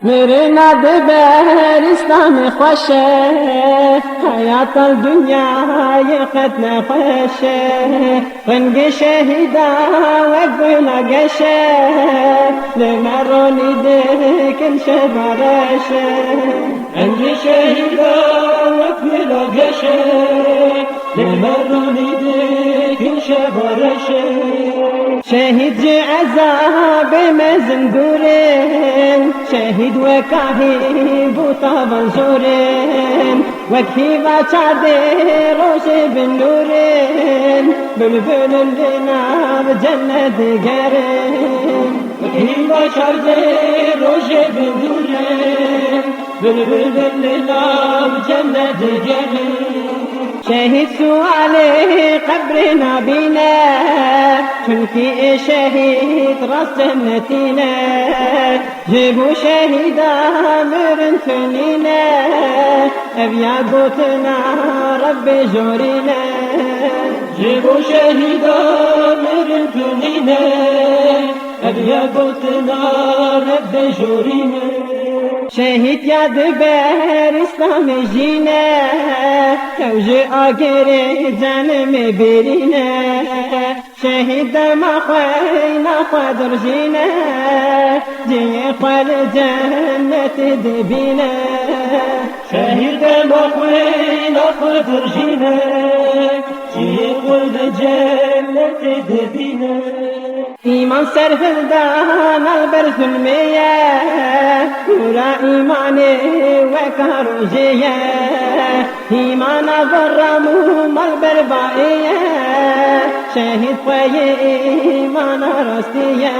میری ندبر اسلام خوشه حیات الدنیا قد نخوشه رنگ شهیدا و گلگشه لمرونی دکن شبرشه رنگ شهیدا و گلگشه لمرونی دکن شبرشه شهید جي عذاب مزندورين شهيد وكاهي بوطابا زورين وكهي باتشاردي روشي بالنورين بلبل لنا بجنة قرين وكهي باتشاردي روشي بالنورين بلبل لنا بجنة قرين شهيد سؤالي قبرنا بينا چونكي شهيد راس جنتينا جيبوا شهيدا مرن ثنينا ابيا قوتنا ربي جورينا جيبوا شهيدا مرن ثنينا ابيا قوتنا ربي جورينا شهيد يا دبر اسلام جينا توجي آگره جنم برينا شهيد ما خوينا قدر جينا جي قل جنة دبينا شهيد ما خوينا قدر جينا جي قل جنة دبينا إيمان سرفلدان البرز المياه نورا إيماني وكاروجيه إيمان برمو مالبر بائيه شهيد خوي إيمان راستيه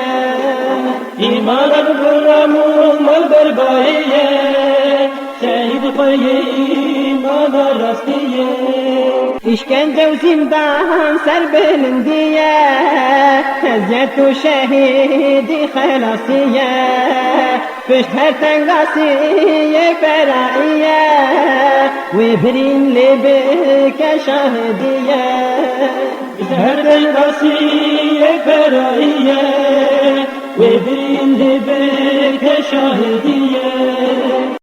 إيمان برمو مالبر بائيه شهيد خوي إيمان راستيه işkence zindan serbelindiye Eziyet şehidi halasiye Fışter tengasiye feraiye Ve birinli bike şahidiye Fışter tengasiye feraiye Ve birinli bike şahidiye